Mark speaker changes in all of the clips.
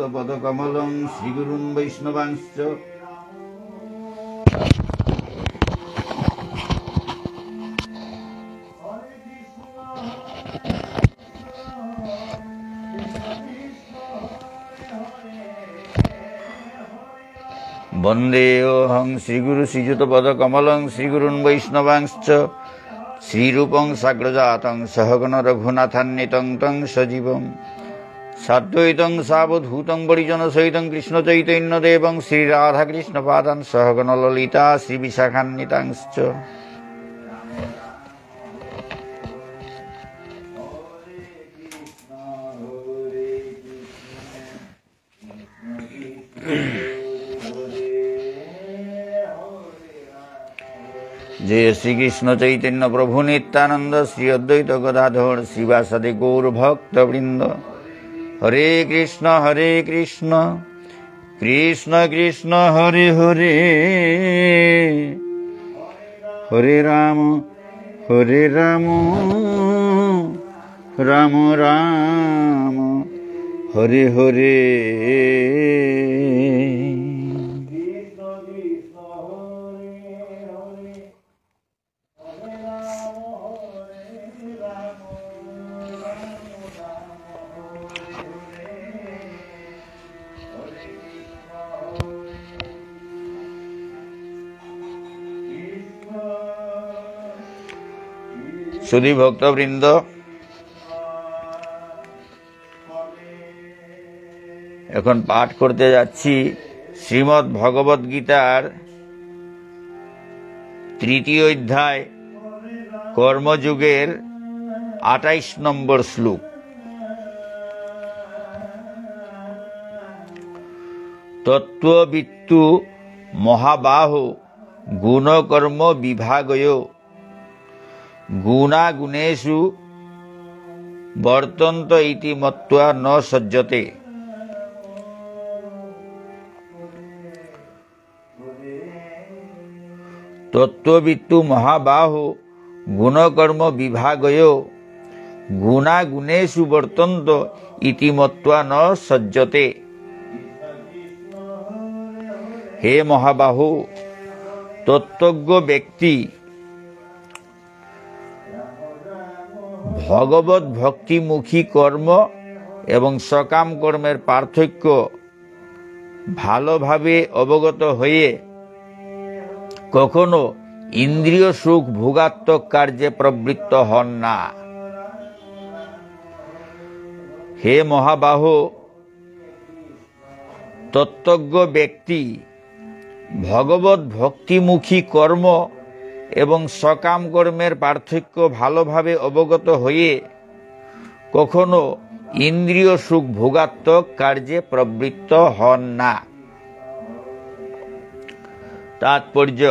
Speaker 1: শ্রীযুতপদকমলং শ্রীগুরুन् বৈষ্ণবাংশ্চ বন্দেহং শ্রীগুরু শ্রীযুতপদকমলং শ্রীগুরুन् বৈষ্ণবাংশ্চ শ্রীরূপং সাগ্রজাতং সহগণ রঘুনাথান্বিতং তং সজীবং সাদ্বৈতং সাবধূতং পরিজনসহিতং কৃষ্ণচৈতন্যদেবং শ্রীরাধাকৃষ্ণপাদান সহগণ ললিতা শ্রীবিশাখান্বিতাংশ্চ। जय श्री कृष्ण चैतन्य प्रभु नित्यानंद श्री अद्वैत गदाधर श्रीवासदि गौर भक्त वृंद। हरे कृष्ण कृष्ण कृष्ण हरे हरे, हरे राम राम राम हरे हरे। সুধী ভক্তবৃন্দ, এখন পাঠ করতে যাচ্ছি শ্রীমদ্ ভগবদ গীতার 3য় অধ্যায় কর্মযোগের 28 নম্বর শ্লোক। তত্ত্ববিত্তু মহাবাহো গুণকর্ম বিভাগয় গুণাগুণেষু বর্তন্ত ইতি মত্ত্বা ন সজ্জতে। তত্ত্ববিত্তু মহাবাহো গুণকর্ম বিভাগয় গুণাগুণেষু বর্তন্ত ইতি মত্ত্বা ন সজ্জতে। হে মহাবাহু, তত্ত্বজ্ঞ ব্যক্তি ভগবত ভক্তিমুখী কর্ম এবং সকাম কর্মের পার্থক্য ভালোভাবে অবগত হয়ে কখনো ইন্দ্রিয় সুখ ভোগাত্মক কার্যে প্রবৃত্ত হন না। হে মহাবাহু, তত্ত্বজ্ঞ ব্যক্তি ভগবত ভক্তিমুখী কর্ম এবং সকাম কর্মের পার্থক্য ভালোভাবে অবগত হয়ে কখনো ইন্দ্রিয় সুখ ভোগাত্মক কার্যে প্রবৃত্ত হন না। তাৎপর্য: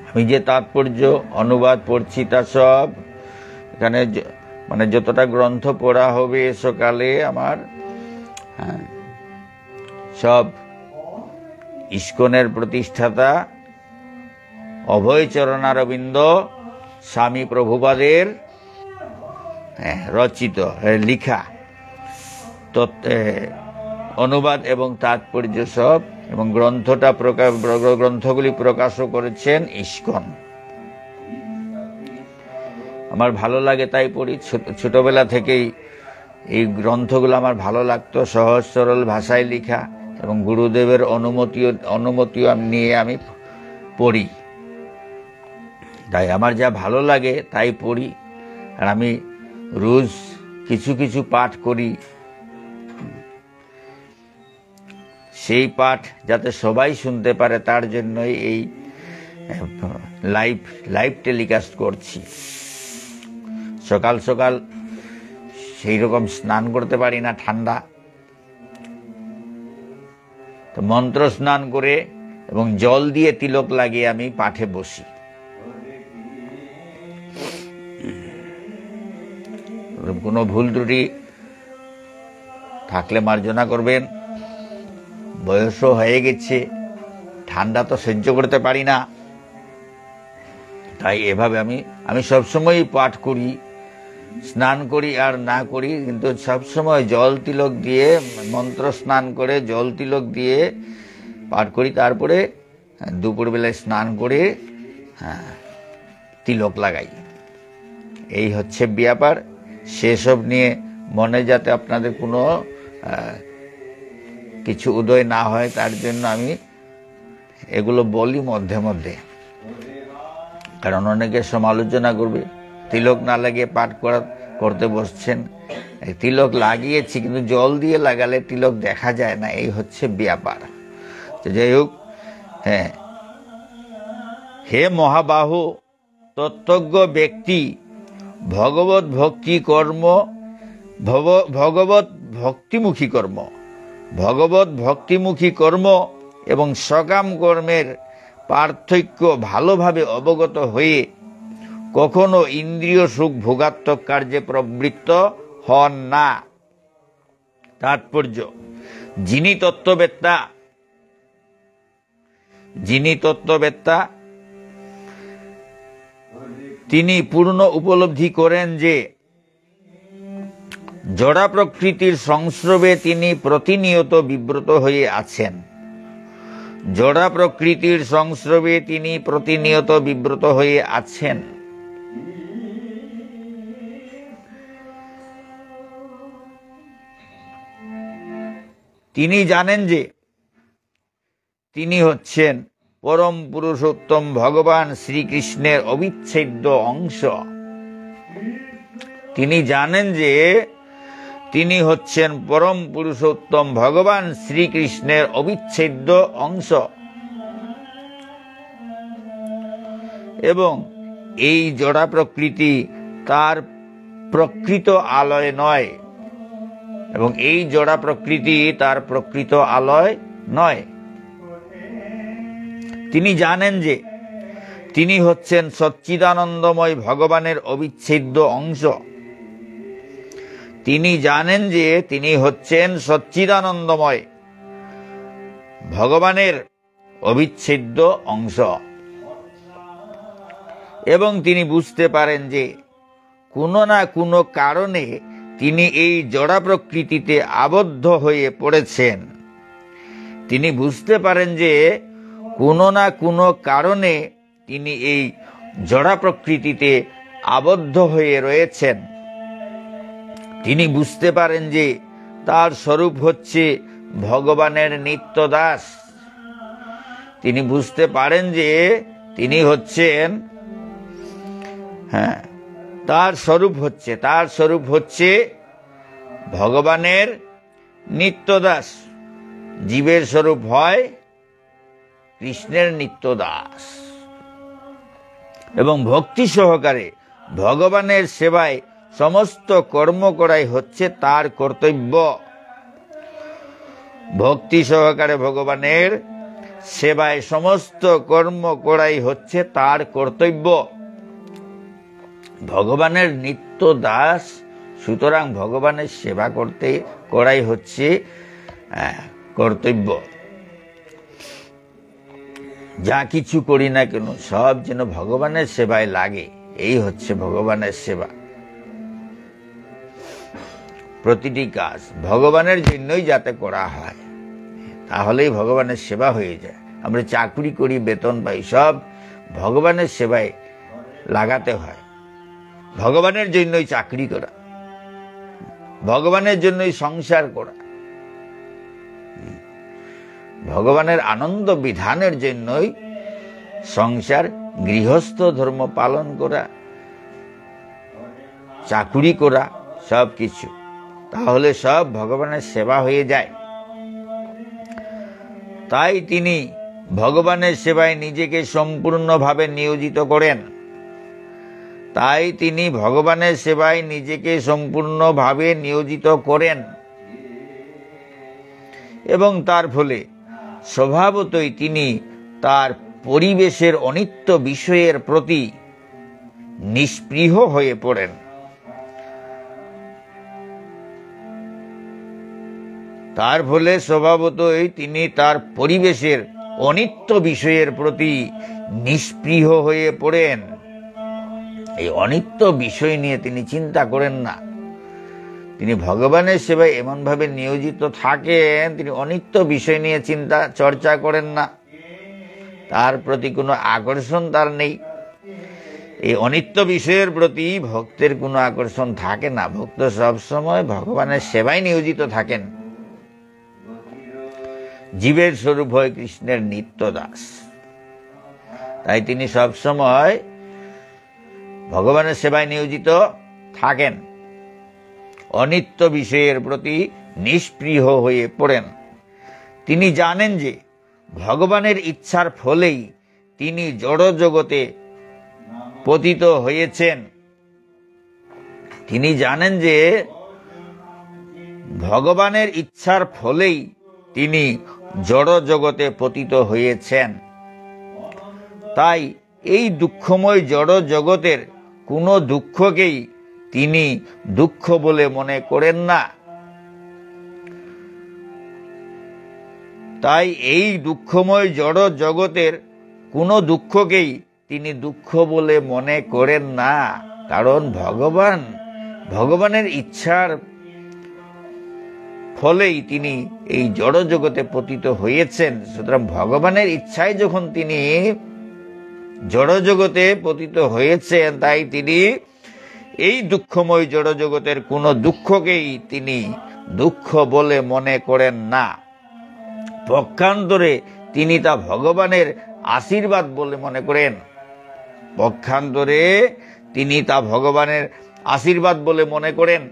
Speaker 1: আমি যে তাৎপর্য অনুবাদ পড়ছি তা সব এখানে মানে যতটা গ্রন্থ পড়া হবে সকালে আমার সব ইস্কনের প্রতিষ্ঠাতা অভয়চরণারবিন্দ স্বামী প্রভুপাদের রচিত লিখা অনুবাদ এবং তাৎপর্য সব, এবং গ্রন্থগুলি প্রকাশও করেছেন ইস্কন। আমার ভালো লাগে তাই পড়ি। ছোটবেলা থেকেই এই গ্রন্থগুলো আমার ভালো লাগতো, সহজ সরল ভাষায় লেখা, এবং গুরুদেবের অনুমতিও নিয়ে আমি পড়ি। তাই আমার যা ভালো লাগে তাই পড়ি। আর আমি রোজ কিছু কিছু পাঠ করি, সেই পাঠ যাতে সবাই শুনতে পারে তার জন্যই এই লাইভ টেলিকাস্ট করছি। সকাল সকাল সেই রকম স্নান করতে পারি না, ঠান্ডা, তো মন্ত্র স্নান করে এবং জল দিয়ে তিলক লাগিয়ে আমি পাঠে বসি। কোনো ভুল ত্রুটি থাকলে মার্জনা করবেন। বয়সও হয়ে গেছে, ঠান্ডা তো সহ্য করতে পারি না, তাই এভাবে আমি সবসময় পাঠ করি, স্নান করি আর না করি, কিন্তু সবসময় জল তিলক দিয়ে, মন্ত্র স্নান করে জল তিলক দিয়ে পাঠ করি। তারপরে দুপুরবেলায় স্নান করে তিলক লাগাই। এই হচ্ছে ব্যাপার। সেসব নিয়ে মনে যাতে আপনাদের কোনো কিছু উদয় না হয়, তার জন্য আমি এগুলো বলি মধ্যে মধ্যে, কারণ অনেকে সমালোচনা করবে, তিলক না লাগিয়ে পাঠ করতে বসছেন। তিলক লাগিয়েছি, কিন্তু জল দিয়ে লাগালে তিলক দেখা যায় না, এই হচ্ছে ব্যাপার। যাই হোক, হ্যাঁ, হে মহাবাহু তত্ত্বজ্ঞ ব্যক্তি, ভগবত ভক্তি কর্ম, ভগবত ভক্তিমুখী কর্ম, ভগবত ভক্তিমুখী কর্ম এবং সকাম কর্মের পার্থক্য ভালোভাবে অবগত হয়ে কখনো ইন্দ্রিয় সুখ ভোগাত্মক কার্যে প্রবৃত্ত হন না। তাৎপর্য, যিনি তত্ত্ববেত্তা তিনি পূর্ণ উপলব্ধি করেন যে জড়া প্রকৃতির সংস্রবে তিনি প্রতিনিয়ত বিব্রত হয়ে আছেন। জড়া প্রকৃতির সংস্রবে তিনি প্রতিনিয়ত বিব্রত হয়ে আছেন। তিনি জানেন যে তিনি হচ্ছেন পরম পুরুষোত্তম ভগবান শ্রীকৃষ্ণের অবিচ্ছেদ্য অংশ। তিনি জানেন যে তিনি হচ্ছেন পরম পুরুষোত্তম ভগবান শ্রীকৃষ্ণের অবিচ্ছেদ্য অংশ, এবং এই জড়া প্রকৃতি তার প্রকৃত আলয় নয়, এবং এই জড়া প্রকৃতি তার প্রকৃত আলয় নয়। তিনি জানেন যে তিনি হচ্ছেন সচ্চিদানন্দময় ভগবানের অবিচ্ছেদ্য অংশ। তিনি জানেন যে তিনি হচ্ছেন সচ্চিদানন্দময় ভগবানের অবিচ্ছেদ্য অংশ, এবং তিনি বুঝতে পারেন যে কোনো না কোনো কারণে তিনি এই জড়া প্রকৃতিতে আবদ্ধ হয়ে পড়েছেন। তিনি বুঝতে পারেন যে কোনো না কোনো কারণে তিনি এই জড়া প্রকৃতিতে আবদ্ধ হয়ে রয়েছেন। তিনি বুঝতে পারেন যে তার স্বরূপ হচ্ছে ভগবানের নিত্য দাস। তিনি বুঝতে পারেন যে তিনি হচ্ছেন, তার স্বরূপ হচ্ছে ভগবানের নিত্য দাস। জীবের স্বরূপ হয় কৃষ্ণের নিত্য দাস, এবং ভক্তি সহকারে ভগবানের সেবায় সমস্ত কর্ম করাই হচ্ছে তার কর্তব্য। ভক্তি সহকারে ভগবানের সেবায় সমস্ত কর্ম করাই হচ্ছে তার কর্তব্য। ভগবানের নিত্য দাস, সুতরাং ভগবানের সেবা করাই হচ্ছে কর্তব্য। যা কিছু করি না কেন সব যেন ভগবানের সেবায় লাগে, এই হচ্ছে ভগবানের সেবা। প্রতিটি কাজ ভগবানের জন্যই যাতে করা হয়, তাহলেই ভগবানের সেবা হয়ে যায়। আমরা চাকরি করি, বেতন পাই, সব ভগবানের সেবায় লাগাতে হয়। ভগবানের জন্যই চাকরি করা, ভগবানের জন্যই সংসার করা, ভগবানের আনন্দ বিধানের জন্যই সংসার, গৃহস্থ ধর্ম পালন করা, চাকুরি করা, সব কিছু। তাহলে সব ভগবানের সেবা হয়ে যায়। তাই তিনি ভগবানের সেবায় নিজেকে সম্পূর্ণভাবে নিয়োজিত করেন। এবং তার ফলে স্বভাবতই তিনি তার পরিবেশের অনিত্য বিষয়ের প্রতি নিষ্পৃহ হয়ে পড়েন। তার ফলে স্বভাবতই তিনি তার পরিবেশের অনিত্য বিষয়ের প্রতি নিষ্পৃহ হয়ে পড়েন। এই অনিত্য বিষয় নিয়ে তিনি চিন্তা করেন না। তিনি ভগবানের সেবায় এমনভাবে নিয়োজিত থাকেন, তিনি অনিত্য বিষয় নিয়ে চিন্তা চর্চা করেন না, তার প্রতি কোনো আকর্ষণ তার নেই। এই অনিত্য বিষয়ের প্রতি ভক্তের কোনো আকর্ষণ থাকে না। ভক্ত সবসময় ভগবানের সেবায় নিয়োজিত থাকেন। জীবের স্বরূপ হয় কৃষ্ণের নিত্য দাস, তাই তিনি সবসময় ভগবানের সেবায় নিয়োজিত থাকেন, অনিত্য বিষয়ের প্রতি নিষ্পৃহ হয়ে পড়েন। তিনি জানেন যে ভগবানের ইচ্ছার ফলেই তিনি জড় জগতে পতিত হয়েছেন। তিনি জানেন যে ভগবানের ইচ্ছার ফলেই তিনি জড় জগতে পতিত হয়েছেন। তাই এই দুঃখময় জড় জগতের কোনো দুঃখকেই তিনি দুঃখ বলে মনে করেন না। তাই এই দুঃখময় জড় জগতের কোনো দুঃখকেই তিনি দুঃখ বলে মনে করেন না। কারণ ভগবানের ইচ্ছার ফলেই তিনি এই জড় জগতে পতিত হয়েছেন। সুতরাং ভগবানের ইচ্ছায় যখন তিনি জড় জগতে পতিত হয়েছেন, তাই তিনি এই দুঃখময় জড় জগতের কোনো দুঃখকেই তিনি দুঃখ বলে মনে করেন না। পক্ষান্তরে তিনি তা ভগবানের আশীর্বাদ বলে মনে করেন। পক্ষান্তরে তিনি তা ভগবানের আশীর্বাদ বলে মনে করেন।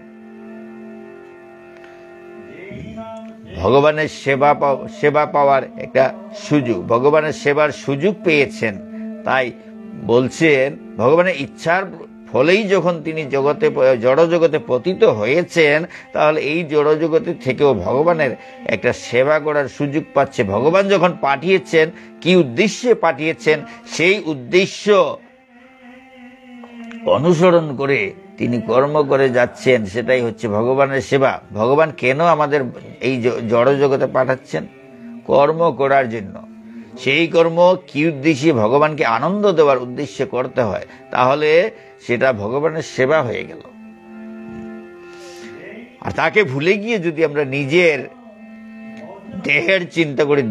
Speaker 1: ভগবানের সেবা পাওয়ার একটা সুযোগ, ভগবানের সেবার সুযোগ পেয়েছেন, তাই বলছেন ভগবানের ইচ্ছার ফলেই যখন তিনি জড় জগতে পতিত হয়েছেন, তাহলে এই জড় জগতে থেকেও ভগবানের একটা সেবা করার সুযোগ পাচ্ছে। ভগবান যখন পাঠিয়েছেন, কি উদ্দেশ্যে পাঠিয়েছেন, সেই উদ্দেশ্য অনুসরণ করে তিনি কর্ম করে যাচ্ছেন, সেটাই হচ্ছে ভগবানের সেবা। ভগবান কেন আমাদের এই জড় জগতে পাঠাচ্ছেন? কর্ম করার জন্য। সেই কর্ম কি উদ্দেশ্যে? ভগবানকে আনন্দ দেওয়ার উদ্দেশ্যে করতে হয়, তাহলে সেটা ভগবানের সেবা হয়ে গেল। আর তাকে ভুলে গিয়ে যদি আমরা নিজের দেহের চিন্তা করি,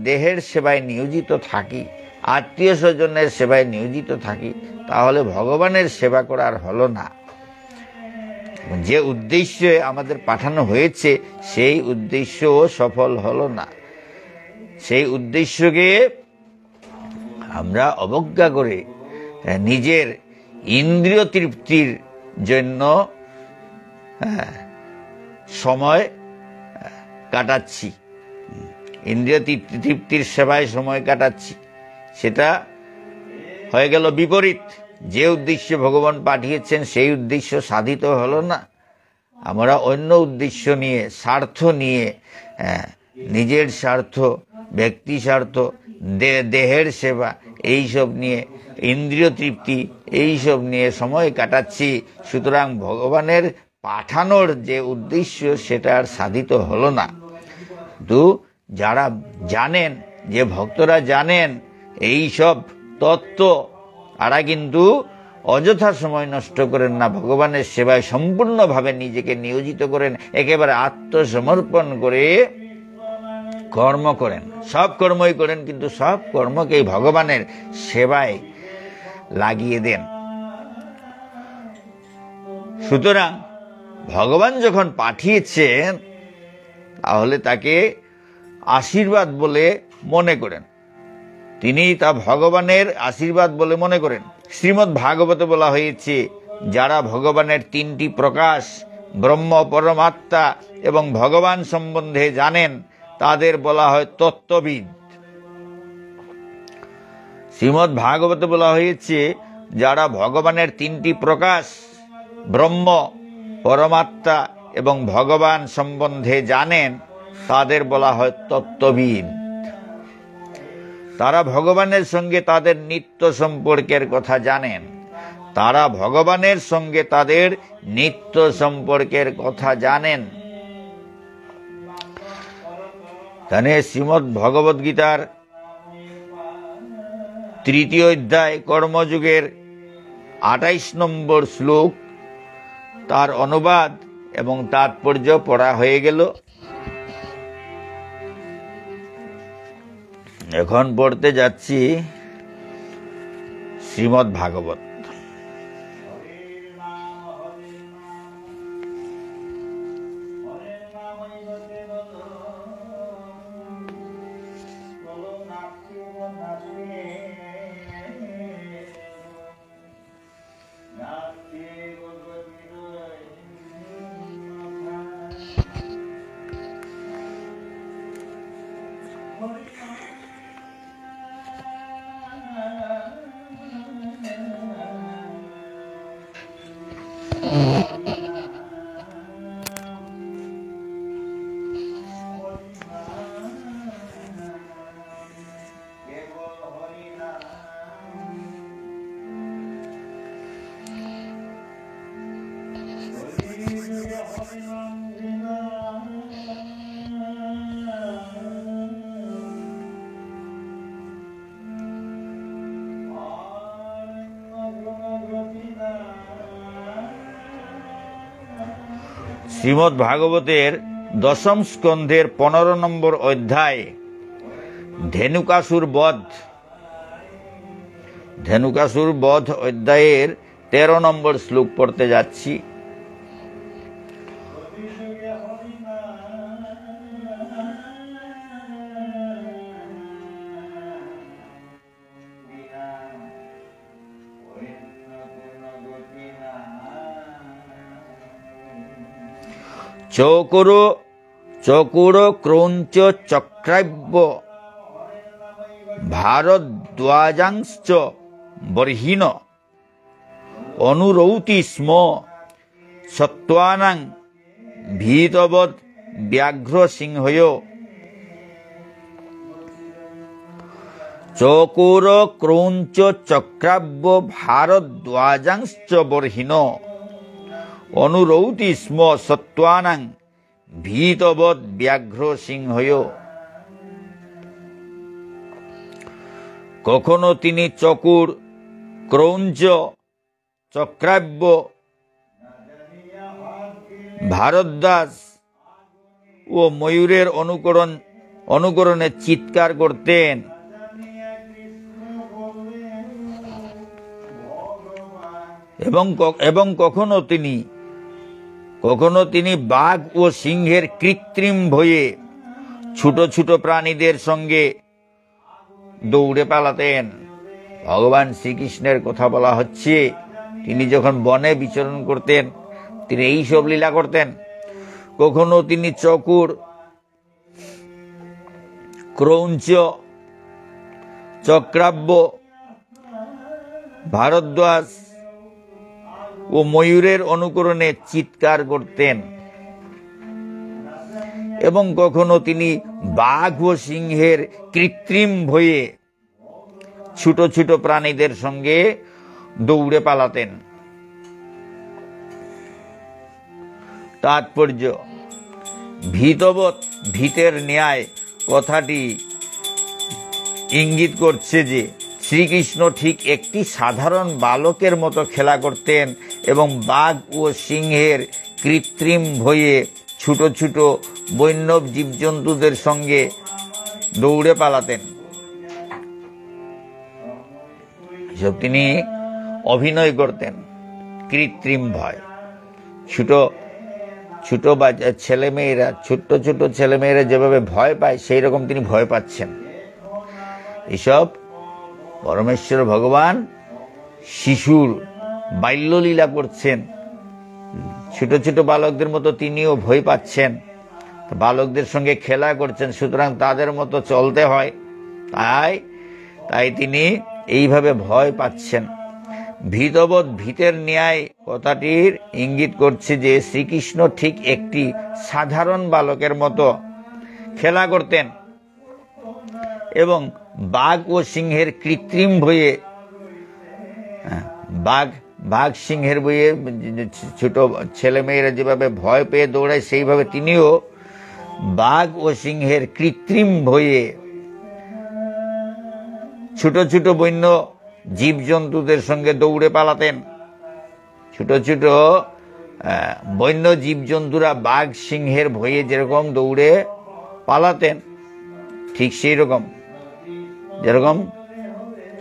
Speaker 1: দেহের সেবায় নিয়োজিত থাকি, আত্মীয় স্বজনের সেবায় নিয়োজিত থাকি, তাহলে ভগবানের সেবা করার হলো না। যে উদ্দেশ্যে আমাদের পাঠানো হয়েছে, সেই উদ্দেশ্যও সফল হলো না। সেই উদ্দেশ্যকে আমরা অবজ্ঞা করে নিজের ইন্দ্রিয় তৃপ্তির জন্য সময় কাটাচ্ছি, ইন্দ্রিয় তৃপ্তির সেবায় সময় কাটাচ্ছি। সেটা হয়ে গেল বিপরীত। যে উদ্দেশ্যে ভগবান পাঠিয়েছেন, সেই উদ্দেশ্য সাধিত হলো না। আমরা অন্য উদ্দেশ্য নিয়ে, স্বার্থ নিয়ে, নিজের স্বার্থ, ব্যক্তি স্বার্থ, দেহের সেবা, এইসব নিয়ে, ইন্দ্রিয় তৃপ্তি, এইসব নিয়ে সময় কাটাচ্ছি। সুতরাং ভগবানের পাঠানোর যে উদ্দেশ্য, সেটা আর সাধিত হলো না। কিন্তু যারা জানেন, যে ভক্তরা জানেন এই সব তত্ত্ব, তারা কিন্তু অযথা সময় নষ্ট করেন না, ভগবানের সেবায় সম্পূর্ণভাবে নিজেকে নিয়োজিত করেন, একেবারে আত্মসমর্পণ করে কর্ম করেন। সব কর্মই করেন, কিন্তু সব কর্মকেই ভগবানের সেবায় লাগিয়ে দেন। সুতরাং ভগবান যখন পাঠিয়েছেন, তাহলে তাকে আশীর্বাদ বলে মনে করেন। তিনি তা ভগবানের আশীর্বাদ বলে মনে করেন। শ্রীমদ্ ভাগবতে বলা হয়েছে, যারা ভগবানের তিনটি প্রকাশ, ব্রহ্ম, পরমাত্মা এবং ভগবান সম্বন্ধে জানেন, তাদের বলা হয় তত্ত্ববিদ। শ্রীমদ্ ভাগবতে বলা হয়েছে, যারা ভগবানের তিনটি প্রকাশ, ব্রহ্ম, পরমাত্মা এবং ভগবান সম্বন্ধে জানেন, তাদের বলা হয় তত্ত্ববিদ। তারা ভগবানের সঙ্গে তাদের নিত্য সম্পর্কের কথা জানেন। তারা ভগবানের সঙ্গে তাদের নিত্য সম্পর্কের কথা জানেন। তাহলে শ্রীমদ্ ভগবদ গীতার 3য় অধ্যায় কর্মযোগের 28 নম্বর শ্লোক, তার অনুবাদ এবং তাৎপর্য পড়া হয়ে গেল। এখন পড়তে যাচ্ছি শ্রীমদ্ ভাগবত। শ্রীমদ্ ভাগবতের দশম স্কন্ধের 15 নম্বর অধ্যায় ধেনুকাসুর বধ অধ্যায়ের 13 নম্বর শ্লোক পড়তে যাচ্ছি। চকুর ক্রৌঞ্চ চক্রাব্য ভারদ্বাজাংশ্চ বর্হিণ অনুরৌতি স্ম সত্ত্বানাং ভীতবৎ ব্যাঘ্র সিংহয়। চকুর ক্রৌঞ্চ চক্রাব্য ভারদ্বাজাংশ্চ বর্হিণ অনুরৌতি স্ম সত্ত্বানাং ভীতবৎ ব্যাঘ্র সিংহয়। কখনো তিনি চকুর, ক্রৌঞ্চ, চক্রাব্য, ভারদ্বাজ ও ময়ূরের অনুকরণে চিৎকার করতেন, এবং কখনো তিনি বাঘ ও সিংহের কৃত্রিম ভয়ে ছোট ছোট প্রাণীদের সঙ্গে দৌড়ে পালাতেন। ভগবান শ্রীকৃষ্ণের কথা বলা হচ্ছে। তিনি যখন বনে বিচরণ করতেন, তিনি এই সব লীলা করতেন। কখনো তিনি চকুর, ক্রৌঞ্চ, চক্রাব্য, ভারদ্বাজ ও ময়ূরের অনুকরণে চিৎকার করতেন, এবং কখনো তিনি বাঘ ও সিংহের কৃত্রিম ভয়ে ছোট ছোট প্রাণীদের সঙ্গে দৌড়ে পালাতেন। তাৎপর্য: ভীতবৎ, ভীতের ন্যায় কথাটি ইঙ্গিত করছে যে শ্রীকৃষ্ণ ঠিক একটি সাধারণ বালকের মতো খেলা করতেন এবং বাঘ ও সিংহের কৃত্রিম ভয়ে ছোট ছোট বৈষ্ণব জীবজন্তুদের সঙ্গে দৌড়ে পালাতেন। সব তিনি অভিনয় করতেন। কৃত্রিম ভয়, ছোট ছেলেমেয়েরা যেভাবে ভয় পায় সেই রকম তিনি ভয় পাচ্ছেন। এসব পরমেশ্বর ভগবান শিশুর বাল্যলীলা করছেন। ছোট ছোট বালকদের মতো তিনিও ভয় পাচ্ছেন, বালকদের সঙ্গে খেলা করছেন, সুতরাং তাদের মতো চলতে হয়, তাই তিনি এইভাবে ভয় পাচ্ছেন। ভীতবৎ, ভীতের ন্যায় কথাটির ইঙ্গিত করছে যে শ্রীকৃষ্ণ ঠিক একটি সাধারণ বালকের মতো খেলা করতেন এবং বাঘ ও সিংহের কৃত্রিম ভয়ে, বাঘ সিংহের ভয়ে ছোট ছেলেমেয়েরা যেভাবে ভয় পেয়ে দৌড়ায়, সেইভাবে তিনিও বাঘ ও সিংহের কৃত্রিম ভয়ে ছোট ছোট বন্য জীবজন্তুদের সঙ্গে দৌড়ে পালাতেন। ছোট ছোট বন্য জীবজন্তুরা বাঘ সিংহের ভয়ে যেরকম দৌড়ে পালাতেন, ঠিক সেই রকম যেরকম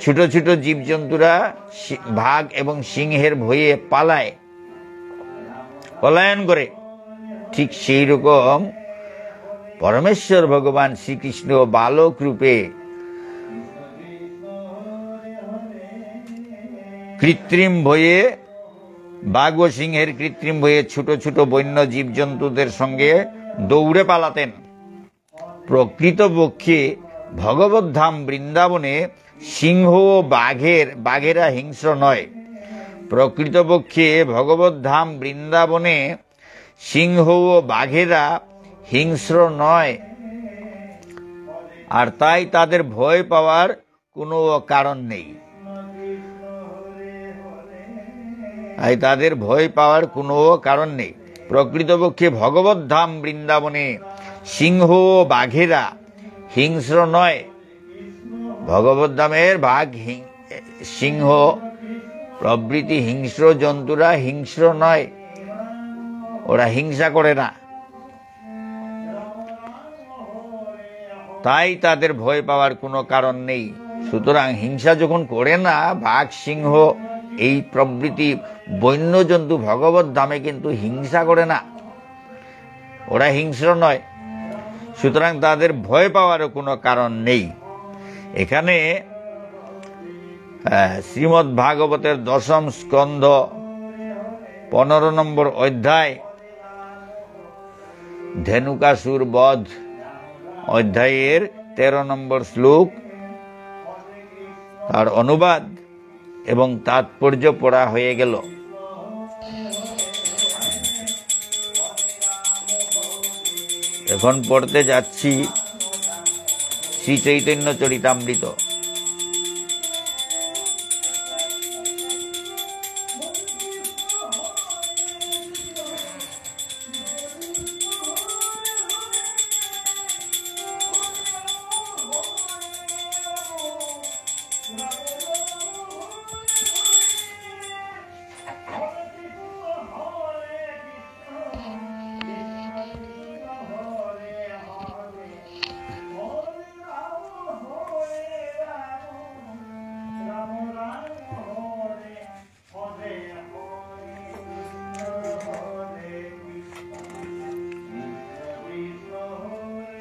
Speaker 1: ছোট ছোট জীবজন্তুরা বাঘ এবং সিংহের ভয়ে পলায়ন করে, ঠিক সেই রকম পরমেশ্বর ভগবান শ্রীকৃষ্ণ বালক রূপে কৃত্রিম ভয়ে, বাঘ ও সিংহের কৃত্রিম ভয়ে ছোট ছোট বন্য জীবজন্তুদের সঙ্গে দৌড়ে পালাতেন। প্রকৃতপক্ষে ভগবত ধাম বৃন্দাবনে সিংহ ও বাঘেরা হিংস্র নয়। প্রকৃতপক্ষে ভগবত ধাম বৃন্দাবনে সিংহ ও বাঘেরা হিংস্র নয়, আর তাই তাদের ভয় পাওয়ার কোনো কারণ নেই। প্রকৃতপক্ষে ভগবত ধাম বৃন্দাবনে সিংহ ও বাঘেরা হিংস্র নয়। ভগবত ধামের বাঘ, সিংহ প্রভৃতি হিংস্র জন্তুরা হিংস্র নয়, ওরা হিংসা করে না, তাই তাদের ভয় পাওয়ার কোনো কারণ নেই। সুতরাং হিংসা যখন করে না বাঘ, সিংহ এই প্রভৃতি বন্য জন্তু ভগবত ধামে কিন্তু হিংসা করে না, ওরা হিংস্র নয়, সুতরাং তাদের ভয় পাওয়ারও কোনো কারণ নেই। এখানে শ্রীমদ্ ভাগবতের 10ম স্কন্ধ 15 নম্বর অধ্যায় ধেনুকাসুর বধ অধ্যায়ের 13 নম্বর শ্লোক, তার অনুবাদ এবং তাৎপর্য পড়া হয়ে গেল। এখন পড়তে যাচ্ছি শ্রী চৈতন্য চরিতামৃত।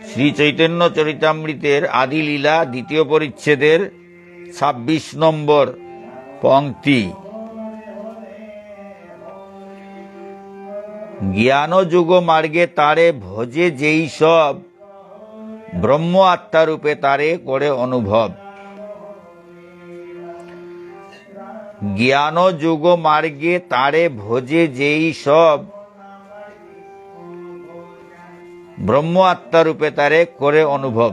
Speaker 1: শ্রী চৈতন্য চরিতামৃতের আদি লীলা 2য় পরিচ্ছেদের 26 নম্বর পংক্তি। জ্ঞানযোগ মার্গে তারে ভজে যেই সব, ব্রহ্ম আত্মারূপে তারে করে অনুভব। জ্ঞানযোগ মার্গে তারে ভজে যেই সব, ব্রহ্ম আত্মারূপে তারে করে অনুভব।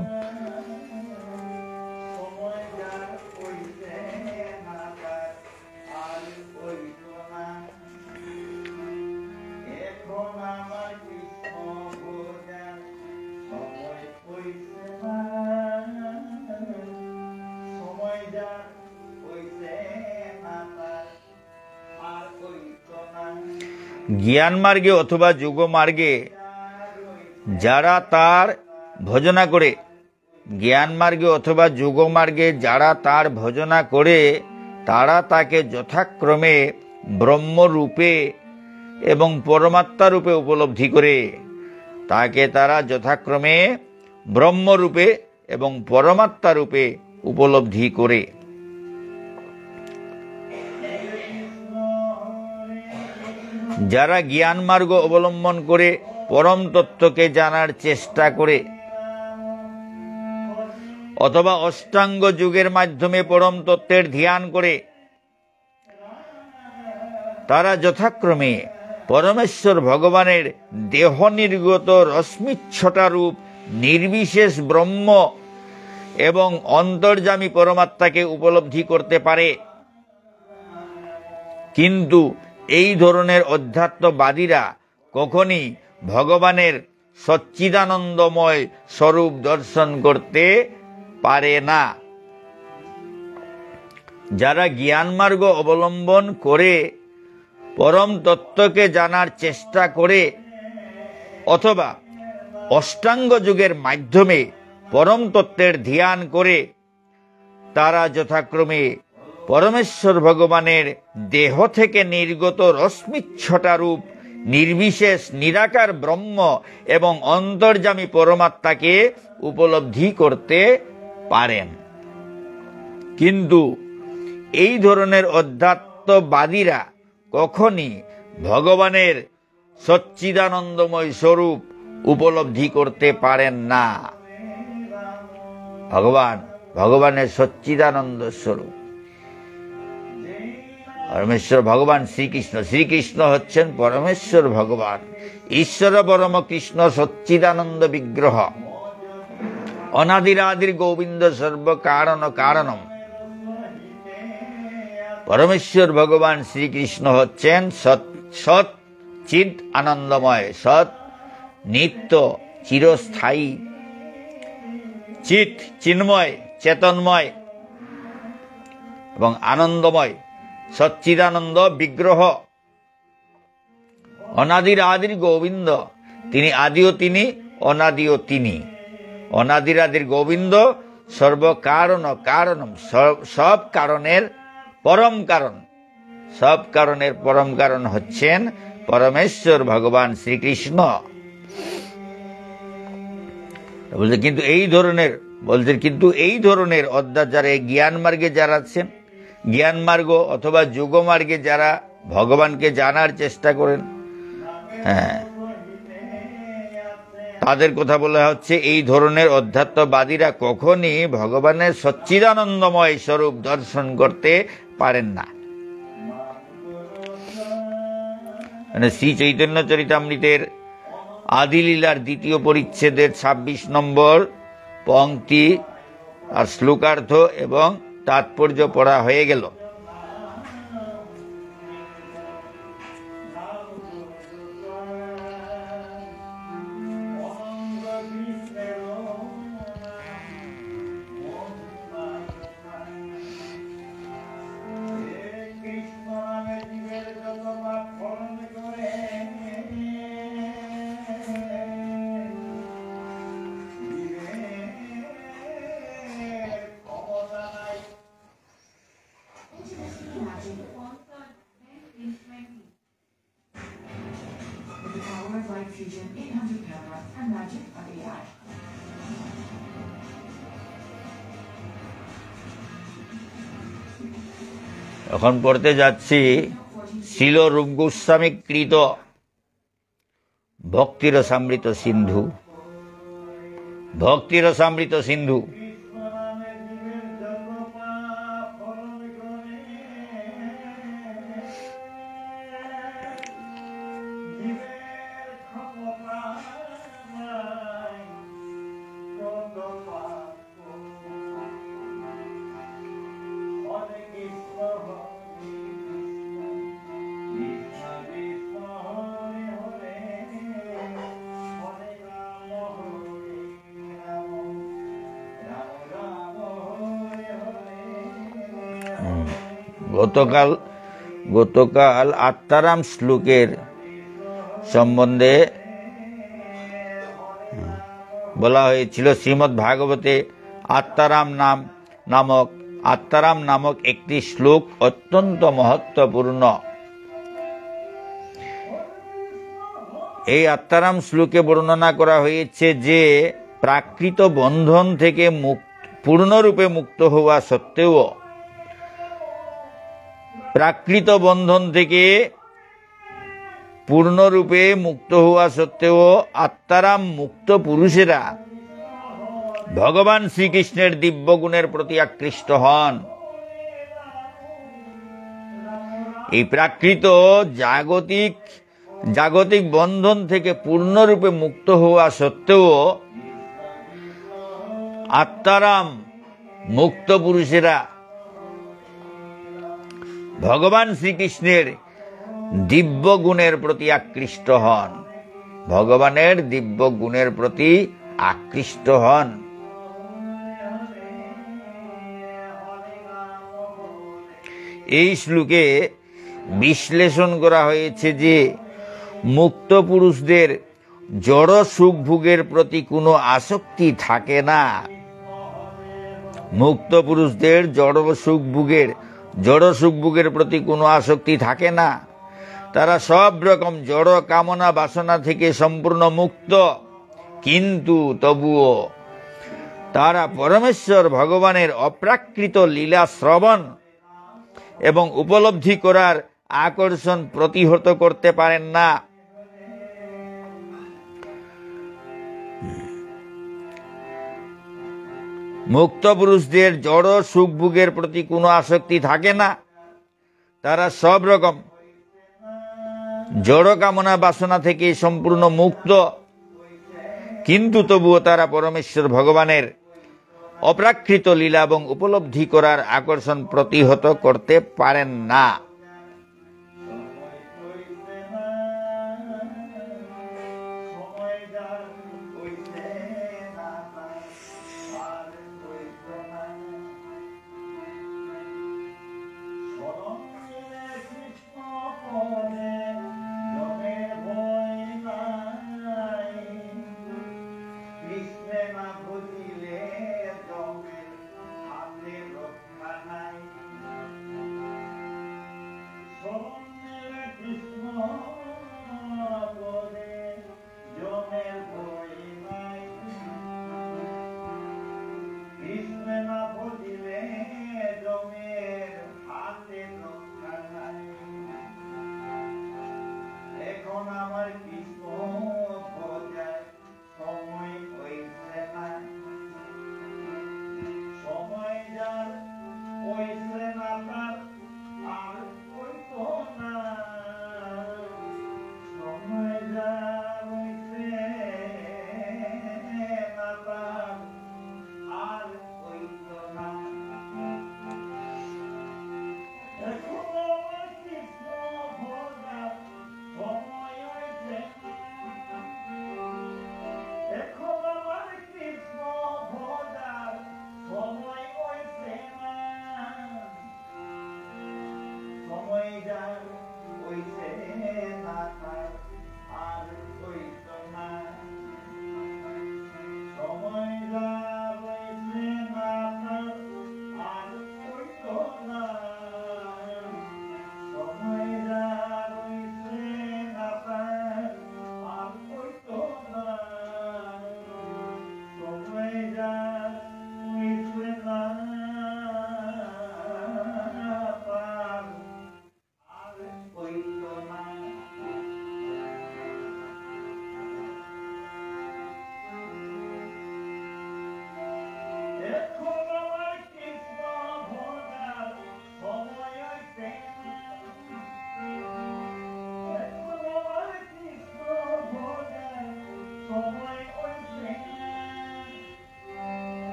Speaker 1: জ্ঞান মার্গে অথবা যোগ মার্গে যারা তার ভজনা করে, জ্ঞান মার্গে অথবা যোগ মার্গে যারা তার ভজনা করে, তারা তাকে যথাক্রমে ব্রহ্মরূপে এবং পরমাত্মা রূপে উপলব্ধি করে। তাকে তারা যথাক্রমে ব্রহ্মরূপে এবং পরমাত্মা রূপে উপলব্ধি করে। যারা জ্ঞান মার্গ অবলম্বন করে পরম তত্ত্বকে জানার চেষ্টা করে অথবা অষ্টাঙ্গ যোগের মাধ্যমে পরম তত্ত্বের ধ্যান করে, তারা যথাক্রমে পরমেশ্বর ভগবানের দেহ নির্গত রশ্মিচ্ছটা রূপ নির্বিশেষ ব্রহ্ম এবং অন্তর্যামী পরমাত্মাকে উপলব্ধি করতে পারে। কিন্তু এই ধরনের অধ্যাত্মবাদীরা কখনই ভগবানের সচ্চিদানন্দময় স্বরূপ দর্শন করতে পারে না। যারা জ্ঞান মার্গ অবলম্বন করে পরম তত্ত্বকে জানার চেষ্টা করে অথবা অষ্টাঙ্গ যোগের মাধ্যমে পরম তত্ত্বের ধ্যান করে তারা যথাক্রমে পরমেশ্বর ভগবানের দেহ থেকে নির্গত রশ্মিচ্ছটা রূপ নির্বিশেষ নিরাকার ব্রহ্ম এবং অন্তর্যামী পরমাত্মাকে উপলব্ধি করতে পারেন। কিন্তু এই ধরনের অধ্যাত্মবাদীরা কখনই ভগবানের সচ্চিদানন্দময় স্বরূপ উপলব্ধি করতে পারেন না। ভগবানের সচ্চিদানন্দ স্বরূপ পরমেশ্বর ভগবান শ্রীকৃষ্ণ হচ্ছেন পরমেশ্বর ভগবান, ঈশ্বর পরম কৃষ্ণ সচ্চিদানন্দ বিগ্রহ, অনাদিরাদির গোবিন্দ সর্ব কারণ কারণম। পরমেশ্বর ভগবান শ্রীকৃষ্ণ হচ্ছেন সৎ চিৎ আনন্দময়, সৎ নিত্য চিরস্থায়ী, চিৎ চিন্ময় চেতনময় এবং আনন্দময় সচ্চিদানন্দ বিগ্রহ, অনাদির আদির গোবিন্দ। তিনি আদিও তিনি, অনাদিও তিনি, অনাদির আদির গোবিন্দ, সর্বকারণ কারণম, সব কারণের পরম কারণ। সব কারণের পরম কারণ হচ্ছেন পরমেশ্বর ভগবান শ্রীকৃষ্ণ। বলছে কিন্তু এই ধরনের অধ্যাত্ম যারা জ্ঞান মার্গে যারা আছেন, জ্ঞান মার্গ অথবা যোগ মার্গে যারা ভগবানকে জানার চেষ্টা করেন, তাদের কথা বলা হচ্ছে এই ধরনের অধ্যাত্মবাদীরা কখনই ভগবানের সচ্চিদানন্দময় স্বরূপ দর্শন করতে পারেন না। মানে শ্রী চৈতন্য চরিতামৃতের আদিলীলার 2য় পরিচ্ছেদের 26 নম্বর পংক্তি আর শ্লোকার্থ এবং তাৎপর্য পড়া হয়ে গেল। এখন পড়তে যাচ্ছি শ্রীল রূপ গোস্বামী কৃত ভক্তিরসামৃত সিন্ধু। ভক্তিরসামৃত সিন্ধু গতকাল আত্মারাম শ্লোকের সম্বন্ধে বলা হয়েছিল। শ্রীমদ্ ভাগবতে আত্মারাম নামক একটি শ্লোক অত্যন্ত মহত্বপূর্ণ। এই আত্মারাম শ্লোকে বর্ণনা করা হয়েছে যে প্রাকৃত বন্ধন থেকে পূর্ণরূপে মুক্ত হওয়া সত্ত্বেও আত্মারাম মুক্ত পুরুষেরা ভগবান শ্রীকৃষ্ণের দিব্য গুণের প্রতি আকৃষ্ট হন। এই প্রাকৃত জাগতিক বন্ধন থেকে পূর্ণরূপে মুক্ত হওয়া সত্ত্বেও আত্মারাম মুক্ত পুরুষেরা ভগবান শ্রীকৃষ্ণের দিব্য গুণের প্রতি আকৃষ্ট হন। ভগবানের দিব্য গুণের প্রতি আকৃষ্ট হন। এই শ্লোকে বিশ্লেষণ করা হয়েছে যে মুক্ত পুরুষদের জড় সুখ ভোগের প্রতি কোনো আসক্তি থাকে না। মুক্ত পুরুষদের জড় সুখ ভোগের প্রতি কোনো আসক্তি থাকে না। তারা সব রকম জড় কামনা বাসনা থেকে সম্পূর্ণ মুক্ত, কিন্তু তবুও তারা পরমেশ্বর ভগবানের অপ্রাকৃত লীলা শ্রবণ এবং উপলব্ধি করার আকর্ষণ প্রতিহত করতে পারেন না। মুক্ত পুরুষদের জড় সুখ ভোগের প্রতি কোনো আসক্তি থাকে না। তারা সব রকম জড় কামনা বাসনা থেকে সম্পূর্ণ মুক্ত, কিন্তু তবুও তারা পরমেশ্বর ভগবানের অপ্রাকৃত লীলা এবং উপলব্ধি করার আকর্ষণ প্রতিহত করতে পারেন না।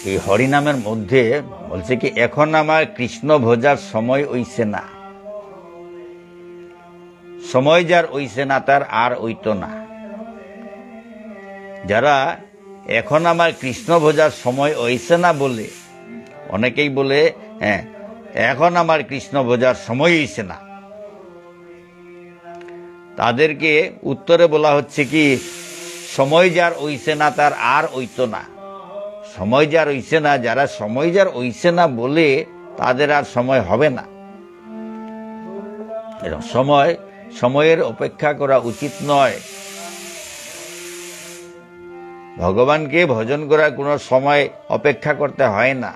Speaker 1: এই হরিনামের মধ্যে বলছে কি, এখন আমার কৃষ্ণ ভোজার সময় হইছে না। সময় যার হইছে না তার আর হইতো না। যারা এখন আমার কৃষ্ণ ভোজার সময় হইছে না বলে, অনেকেই বলে হ্যাঁ এখন আমার কৃষ্ণ ভোজার সময় হইছে না, তাদেরকে উত্তরে বলা হচ্ছে কি, সময় যার হইছে না তার আর হইতো না। সময় যার হইছে না, যারা সময় যার হইছে না বলে তাদের আর সময় হবে না। সময়ের অপেক্ষা করা উচিত নয়। ভগবানকে ভজন করার কোনো সময় অপেক্ষা করতে হয় না।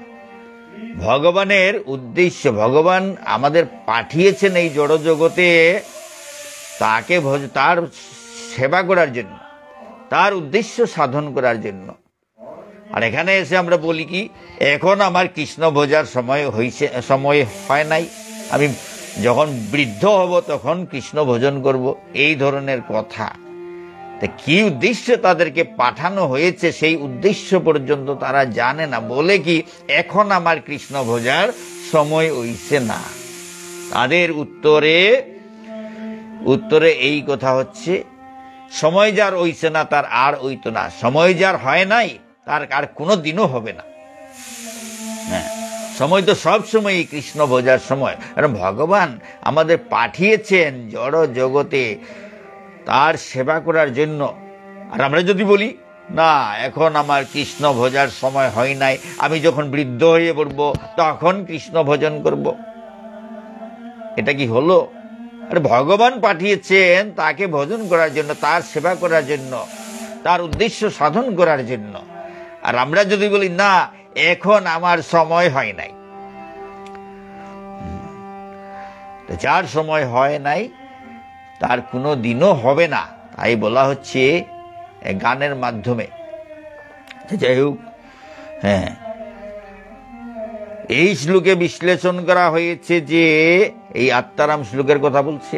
Speaker 1: ভগবানের উদ্দেশ্য, ভগবান আমাদের পাঠিয়েছেন এই জড় জগতে তার সেবা করার জন্য, তার উদ্দেশ্য সাধন করার জন্য। আর এখানে এসে আমরা বলি কি, এখন আমার কৃষ্ণ ভোজার সময় হয় নাই, আমি যখন বৃদ্ধ হব তখন কৃষ্ণ ভোজন করব, এই ধরনের কথা। তা কি উদ্দেশ্যে তাদেরকে পাঠানো হয়েছে সেই উদ্দেশ্য পর্যন্ত তারা জানে না, বলে কি এখন আমার কৃষ্ণ ভোজার সময় হইছে না। তাদের উত্তরে এই কথা হচ্ছে, সময় যার হইছে না তার আর হইতো না, সময় যার হয় নাই তার আর কোনো দিনও হবে না। হ্যাঁ, সময় তো সব সময়ই কৃষ্ণ ভোজার সময়। কারণ ভগবান আমাদের পাঠিয়েছেন জড় জগতে তার সেবা করার জন্য। আর আমরা যদি বলি না এখন আমার কৃষ্ণ ভোজার সময় হয় নাই, আমি যখন বৃদ্ধ হয়ে পড়ব তখন কৃষ্ণ ভোজন করব, এটা কি হলো? আরে ভগবান পাঠিয়েছেন তাকে ভজন করার জন্য, তার সেবা করার জন্য, তার উদ্দেশ্য সাধন করার জন্য। আর আমরা যদি বলি না এখন আমার সময় হয় নাই, যার সময় হয় নাই তার কোনো দিনও হবে না, তাই বলা হচ্ছে গানের মাধ্যমে। যাই হোক, হ্যাঁ, এই শ্লোকে বিশ্লেষণ করা হয়েছে যে, এই আত্মারাম শ্লোকের কথা বলছে,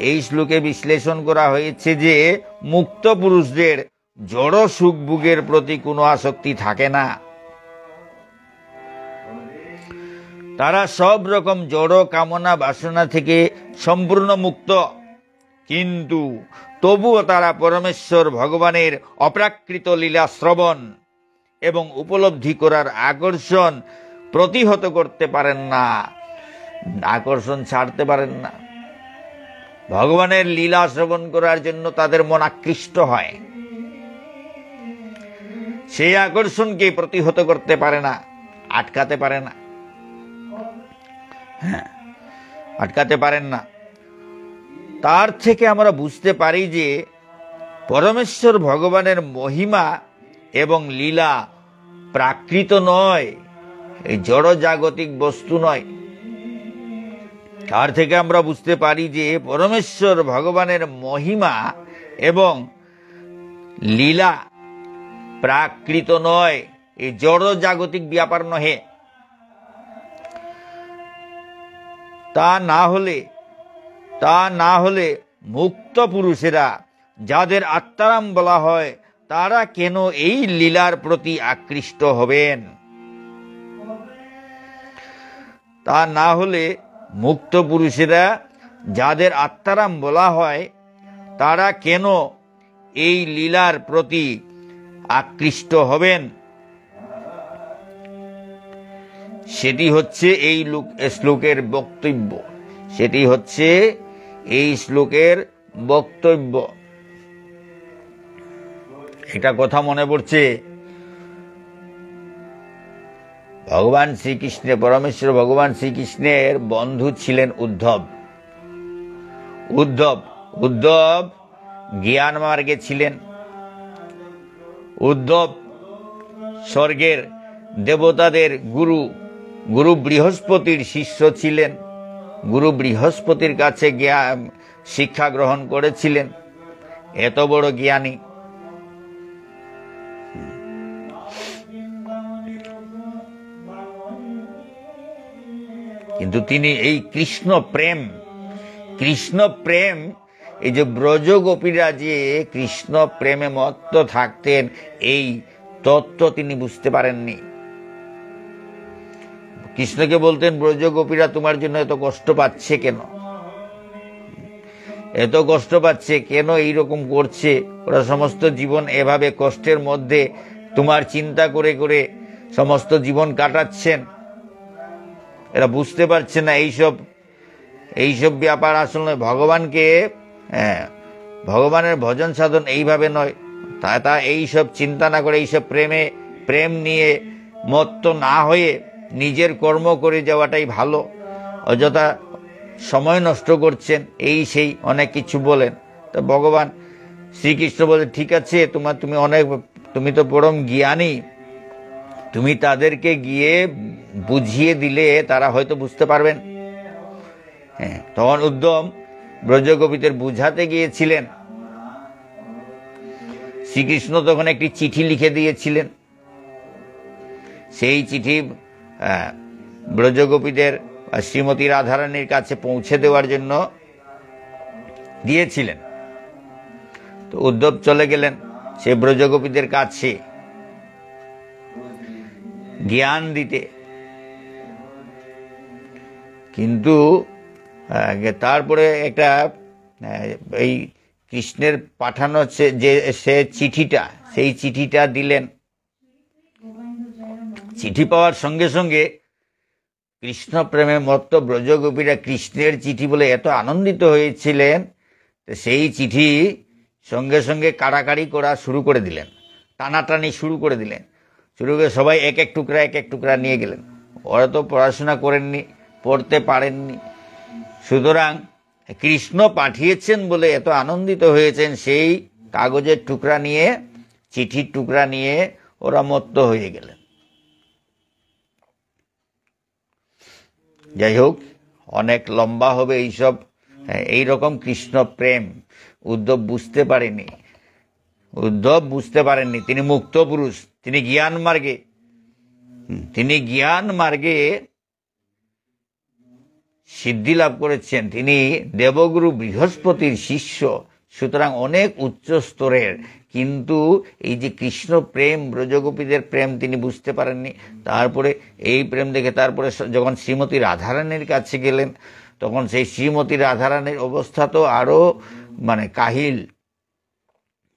Speaker 1: এই শ্লোকে বিশ্লেষণ করা হয়েছে যে মুক্ত পুরুষদের জড় সুখ ভোগের প্রতি কোনো আসক্তি থাকে না। তারা সব রকম জড় কামনা বাসনা থেকে সম্পূর্ণ মুক্ত, কিন্তু তবুও তারা পরমেশ্বর ভগবানের অপ্রাকৃত লীলা শ্রবণ এবং উপলব্ধি করার আকর্ষণ প্রতিহত করতে পারেন না, আকর্ষণ ছাড়তে পারেন না। ভগবানের লীলা শ্রবণ করার জন্য তাদের মন আকৃষ্ট হয়, সেই আকর্ষণকে প্রতিহত করতে পারে না, আটকাতে পারে না। হ্যাঁ, আটকাতে পারেন না। তার থেকে আমরা বুঝতে পারি যে পরমেশ্বর ভগবানের মহিমা এবং লীলা প্রাকৃত নয়, এই জড় জাগতিক বস্তু নয়। তার থেকে আমরা বুঝতে পারি যে পরমেশ্বর ভগবানের মহিমা এবং লীলা প্রাকৃত নয়, এই জড় জাগতিক ব্যাপার নহে। তা না হলে মুক্ত পুরুষেরা, যাদের আত্মারাম বলা হয়, তারা কেন এই লীলার প্রতি আকৃষ্ট হবেন? তা না হলে মুক্ত পুরুষেরা, যাদের আত্মারাম বলা হয়, তারা কেন এই লীলার প্রতি আকৃষ্ট হবেন? সেটি হচ্ছে এই শ্লোকের বক্তব্য, সেটি হচ্ছে এই শ্লোকের বক্তব্য। এটা কথা মনে পড়ছে, ভগবান শ্রীকৃষ্ণের, পরমেশ্বর ভগবান শ্রীকৃষ্ণের বন্ধু ছিলেন উদ্ধব জ্ঞান মার্গে ছিলেন। উদ্ধব স্বর্গের দেবতাদের গুরু বৃহস্পতির শিষ্য ছিলেন, গুরু বৃহস্পতির কাছে শিক্ষা গ্রহণ করেছিলেন, এত বড় জ্ঞানী। কিন্তু তিনি এই কৃষ্ণ প্রেম, এই যে ব্রজ গোপীরা যে কৃষ্ণ প্রেমে মত্ত থাকতেন, এই তত্ত্ব তিনি বুঝতে পারেননি। কৃষ্ণকে বলতেন, ব্রজ গোপীরা তোমার জন্য এত কষ্ট পাচ্ছে কেন, এত কষ্ট পাচ্ছে কেন, এইরকম করছে, ওরা সমস্ত জীবন এভাবে কষ্টের মধ্যে তোমার চিন্তা করে করে সমস্ত জীবন কাটাচ্ছেন। এরা বুঝতে পারছে না এইসব ব্যাপার আসলে ভগবানকে, ভগবানের ভজন সাধন এইভাবে নয়। তা এইসব চিন্তা না করে, এইসব প্রেম নিয়ে মত্ত না হয়ে নিজের কর্ম করে যাওয়াটাই ভালো। অযথা সময় নষ্ট করছেন, এই সেই অনেক কিছু বলেন। তো ভগবান শ্রীকৃষ্ণ বলে, ঠিক আছে, তুমি তো পরম জ্ঞানী, তুমি তাদেরকে গিয়ে বুঝিয়ে দিলে তারা হয়তো বুঝতে পারবেন। হ্যাঁ, তখন উদ্ধব ব্রজগোপীদের বুঝাতে গিয়েছিলেন। শ্রীকৃষ্ণ তখন একটি চিঠি লিখে দিয়েছিলেন, সেই চিঠি ব্রজগোপীদের শ্রীমতী রাধারানীর কাছে পৌঁছে দেওয়ার জন্য দিয়েছিলেন। তো উদ্ধব চলে গেলেন সে ব্রজগোপীদের কাছে জ্ঞান দিতে, কিন্তু তারপরে একটা এই কৃষ্ণের পাঠানো যে সে চিঠিটা, সেই চিঠিটা দিলেন। চিঠি পাওয়ার সঙ্গে সঙ্গে কৃষ্ণ প্রেমে মত্ত ব্রজগোপীরা কৃষ্ণের চিঠি বলে এত আনন্দিত হয়েছিলেন, সেই চিঠি সঙ্গে সঙ্গে কাড়াকাড়ি করা শুরু করে দিলেন, টানাটানি শুরু করে দিলেন। শুরু করে সবাই এক এক টুকরা নিয়ে গেলেন। ওরা তো পড়াশোনা করেননি, পড়তে পারেননি, সুতরাং কৃষ্ণ পাঠিয়েছেন বলে এত আনন্দিত হয়েছেন, সেই কাগজের টুকরা নিয়ে, চিঠির টুকরা নিয়ে ওরা মত্ত হয়ে গেলেন। যাই হোক, অনেক লম্বা হবে এইসব। এইরকম কৃষ্ণ প্রেম উদ্ধব বুঝতে পারেননি। তিনি মুক্ত পুরুষ, তিনি জ্ঞান মার্গে সিদ্ধি লাভ করেছেন। তিনি দেবগুরু বৃহস্পতির শিষ্য, সুতরাং অনেক উচ্চ স্তরের। কিন্তু এই যে কৃষ্ণ প্রেম, ব্রজগোপীদের প্রেম তিনি বুঝতে পারেননি। তারপরে এই প্রেম দেখে তারপরে যখন শ্রীমতী রাধারানীর কাছে গেলেন, তখন সেই শ্রীমতী রাধারানীর অবস্থা তো আরো কাহিল।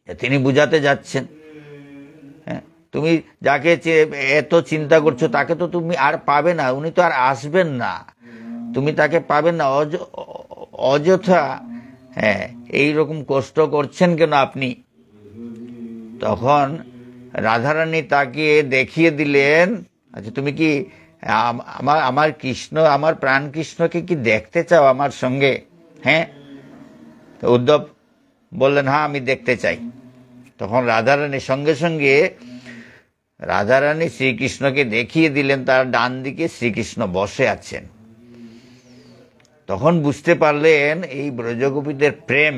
Speaker 1: তিনি বুঝাতে যাচ্ছেন, হ্যাঁ, তুমি যাকে এত চিন্তা করছো তাকে তো তুমি আর পাবে না, উনি তো আর আসবেন না, তুমি তাকে পাবেন না, অযথা এইরকম কষ্ট করছেন কেন আপনি? তখন রাধারানী তাকে দেখিয়ে দিলেন, আচ্ছা তুমি কি আমার কৃষ্ণ, আমার প্রাণ কৃষ্ণকে কি দেখতে চাও আমার সঙ্গে? হ্যাঁ। তো উদ্ধব বললেন, হ্যাঁ আমি দেখতে চাই। তখন রাধারানীর সঙ্গে সঙ্গে রাধারানী শ্রীকৃষ্ণকে দেখিয়ে দিলেন, তার ডান দিকে শ্রীকৃষ্ণ বসে আছেন। তখন বুঝতে পারলেন এই ব্রজগোপীদের প্রেম।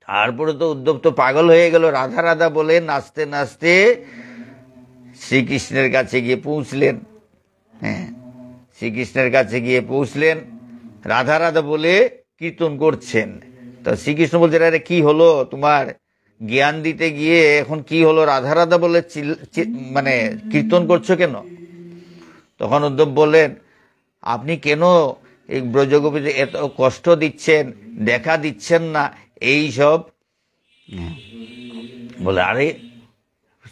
Speaker 1: তারপরে তো উদ্ধব তো পাগল হয়ে গেল, রাধা রাধা বলে নাচতে নাচতে শ্রীকৃষ্ণের কাছে গিয়ে পৌঁছলেন। হ্যাঁ, শ্রীকৃষ্ণের কাছে গিয়ে পৌঁছলেন, রাধা রাধা বলে কীর্তন করছেন। তো শ্রীকৃষ্ণ বলছেন, আরে কি হলো তোমার? জ্ঞান দিতে গিয়ে এখন কি হলো? রাধা রাধা বলে কীর্তন করছো কেন? তখন উদ্ধব বললেন, আপনি কেন এই ব্রজগোপীদের এত কষ্ট দিচ্ছেন, দেখা দিচ্ছেন না, এই সব বলে। আরে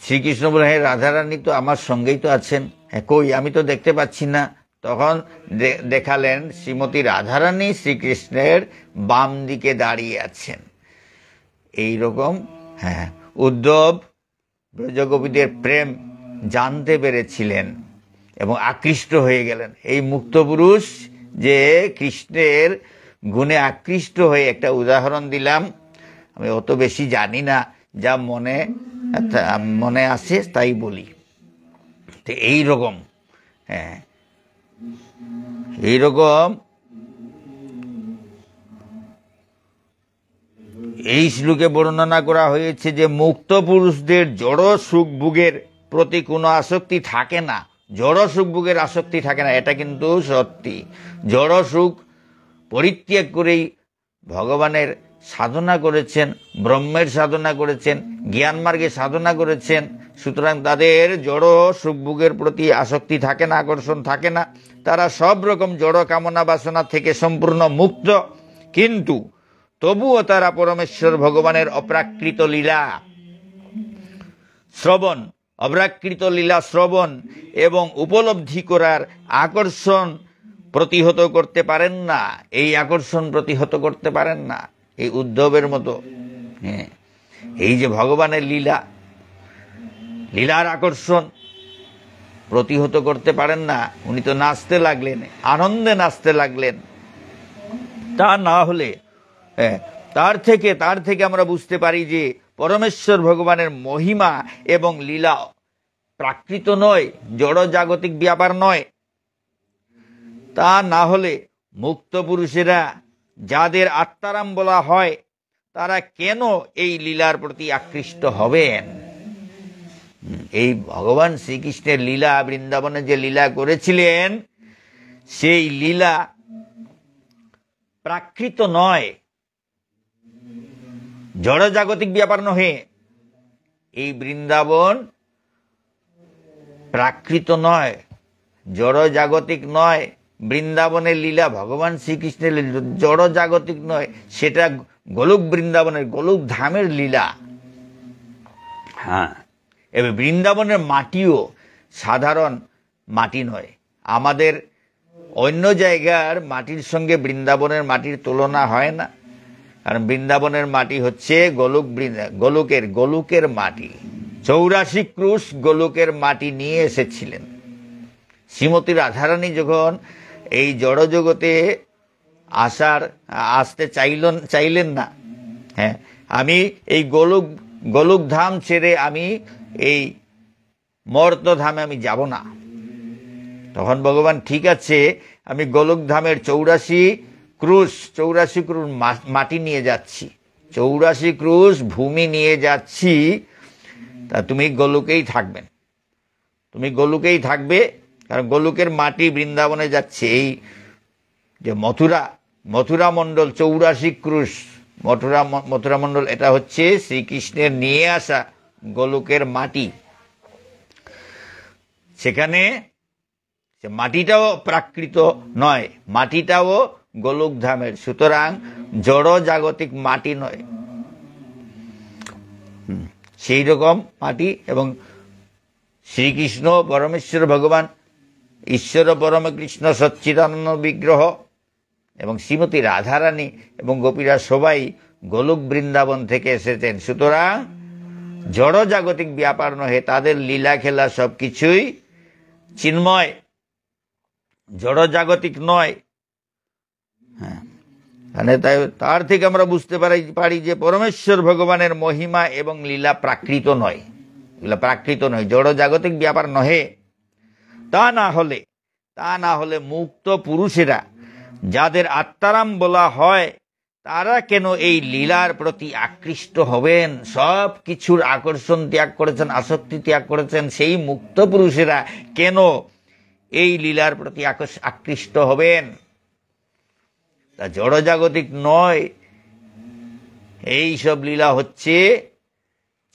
Speaker 1: শ্রীকৃষ্ণ বলে, হ্যাঁ রাধারানী তো আমার সঙ্গেই তো আছেন, হ্যাঁ কই আমি তো দেখতে পাচ্ছি না। তখন দেখালেন শ্রীমতী রাধারানী শ্রীকৃষ্ণের বাম দিকে দাঁড়িয়ে আছেন। এই রকম উদ্ধব ব্রজগোপীদের প্রেম জানতে পেরেছিলেন এবং আকৃষ্ট হয়ে গেলেন। এই মুক্ত পুরুষ যে কৃষ্ণের গুণে আকৃষ্ট হয়ে, একটা উদাহরণ দিলাম, আমি অত বেশি জানি না, যা মনে আসে তাই বলি। তো এইরকম এই শ্লোকে বর্ণনা করা হয়েছে যে মুক্ত পুরুষদের জড় সুখ ভোগের প্রতি কোনো আসক্তি থাকে না। জড় সুখ ভোগের আসক্তি থাকে না, এটা কিন্তু সত্যি। জড় সুখ পরিত্যাগ করেই ভগবানের সাধনা করেছেন, ব্রহ্মের সাধনা করেছেন, জ্ঞান মার্গে সাধনা করেছেন। সুতরাং তাদের জড় সুখ ভোগের প্রতি আসক্তি থাকে না, আকর্ষণ থাকে না। তারা সব রকম জড় কামনা বাসনা থেকে সম্পূর্ণ মুক্ত। কিন্তু তবুও তারা পরমেশ্বর ভগবানের অপ্রাকৃত লীলা শ্রবণ এবং উপলব্ধি করার আকর্ষণ প্রতিহত করতে পারেন না। এই আকর্ষণ প্রতিহত করতে পারেন না, এই উদ্ধবের মতো। এই যে ভগবানের লীলার আকর্ষণ প্রতিহত করতে পারেন না। উনি তো নাচতে লাগলেন, আনন্দে নাচতে লাগলেন। তা না হলে তার থেকে আমরা বুঝতে পারি যে পরমেশ্বর ভগবানের মহিমা এবং লীলা প্রাকৃত নয়, জড় জাগতিক ব্যাপার নয়। তা না হলে মুক্ত পুরুষেরা, যাদের আত্মারাম বলা হয়, তারা কেন এই লীলার প্রতি আকৃষ্ট হবেন? এই ভগবান শ্রীকৃষ্ণের লীলা, বৃন্দাবনে যে লীলা করেছিলেন, সেই লীলা প্রাকৃত নয়, জড় জাগতিক ব্যাপার নহে। এই বৃন্দাবন প্রাকৃত নয়, জড় জাগতিক নয়। বৃন্দাবনের লীলা ভগবান শ্রীকৃষ্ণের জড় জাগতিক নয়, সেটা গোলক বৃন্দাবনের, গোলক ধামের লীলা। হ্যাঁ, এবার বৃন্দাবনের মাটিও সাধারণ মাটি নয়। আমাদের অন্য জায়গার মাটির সঙ্গে বৃন্দাবনের মাটির তুলনা হয় না, কারণ বৃন্দাবনের মাটি হচ্ছে গোলকের মাটি। 84 ক্রুশ গোলকের মাটি নিয়ে এসেছিলেন। শ্রীমতী রাধারানী যখন এই জড়জগতে আসতে চাইলেন না, হ্যাঁ, আমি এই গোলক ধাম ছেড়ে আমি এই মর্ত ধামে আমি যাব না, তখন ভগবান ঠিক আছে, আমি গোলক ধামের 84 ক্রুশ মাটি নিয়ে যাচ্ছি, 84 ক্রুশ ভূমি নিয়ে যাচ্ছি, তা তুমি গোলকেই থাকবেন, তুমি গোলকেই থাকবে, কারণ গোলকের মাটি বৃন্দাবনে যাচ্ছে। এই যে মথুরা মণ্ডল 84 ক্রুশ মথুরা মণ্ডল, এটা হচ্ছে শ্রীকৃষ্ণের নিয়ে আসা গোলকের মাটি। সেখানে মাটিটাও প্রাকৃত নয়, মাটিটাও গোলক ধামের, সুতরাং জড় জাগতিক মাটি নয়, সেই রকম মাটি। এবং শ্রীকৃষ্ণ পরমেশ্বর ভগবান, ঈশ্বর পরম কৃষ্ণ সচ্চিদানন্দ বিগ্রহ এবং শ্রীমতী রাধারানী এবং গোপীরা সবাই গোলক বৃন্দাবন থেকে এসেছেন। সুতরাং জড় জাগতিক ব্যাপার নহে, তাদের লীলা খেলা সবকিছুই চিন্ময়, জড় জাগতিক নয়। হ্যাঁ, মানে তার থেকে আমরা বুঝতে পারি যে পরমেশ্বর ভগবানের মহিমা এবং লীলা প্রাকৃত নয়, এগুলা প্রাকৃত নয়, জড় জাগতিক ব্যাপার নহে। তা না হলে মুক্ত পুরুষেরা, যাদের আত্মারাম বলা হয়, তারা কেন এই লীলার প্রতি আকৃষ্ট হবেন? সব কিছুর আকর্ষণ ত্যাগ করেছেন, আসক্তি ত্যাগ করেছেন, সেই মুক্ত পুরুষেরা কেন এই লীলার প্রতি আকৃষ্ট হবেন? তা জড়জাগতিক নয়, এই সব লীলা হচ্ছে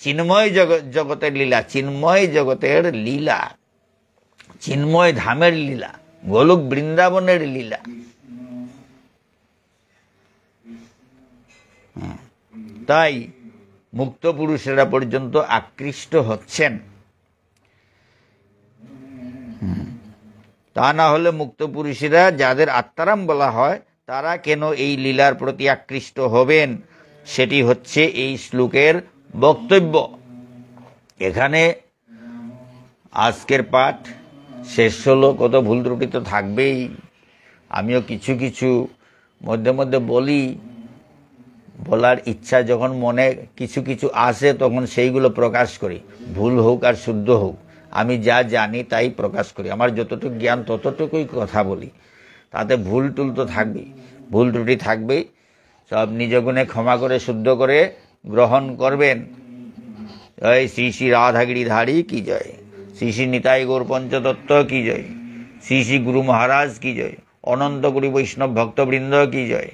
Speaker 1: চিন্ময় জগতের লীলা, চিন্ময় জগতের লীলা, চিন্ময় ধামের লীলা, গোলক বৃন্দাবনের লীলা। তাই মুক্ত পুরুষেরা পর্যন্ত আকৃষ্ট হচ্ছেন। তা না হলে মুক্ত পুরুষেরা, যাদের আত্মারাম বলা হয়, তারা কেন এই লীলার প্রতি আকৃষ্ট হবেন? সেটি হচ্ছে এই শ্লোকের বক্তব্য। এখানে আজকের পাঠ শেষ হলো। কত ভুল ত্রুটি তো থাকবেই, আমিও কিছু কিছু মধ্যে মধ্যে বলি, বলার ইচ্ছা যখন মনে কিছু কিছু আসে তখন সেইগুলো প্রকাশ করি, ভুল হোক আর শুদ্ধ হোক, আমি যা জানি তাই প্রকাশ করি। আমার যতটুকু জ্ঞান ততটুকুই কথা বলি, তাতে ভুল টুল তো থাকবেই, ভুল ত্রুটি থাকবেই। সব নিজ গুণে ক্ষমা করে শুদ্ধ করে গ্রহণ করবেন। জয় শ্রী শ্রী রাধাগিরিধারী কি জয়, শ্রী শ্রী নিতাই গৌর পঞ্চতত্ত্ব কি জয়, শ্রী শ্রী গুরু মহারাজ কি জয়, অনন্ত গুরু বৈষ্ণব ভক্তবৃন্দ কি জয়,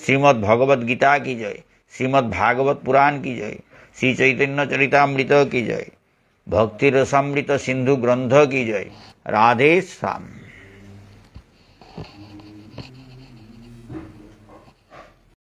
Speaker 1: শ্রীমদ্ ভগবত গীতা কি জয়, শ্রীমদ্ ভাগবত পুরাণ কি জয়, শ্রী চৈতন্য চরিতামৃত কি জয়, ভক্তির রসামৃত সিন্ধু গ্রন্থ কি জয়। রাধে শ্যাম।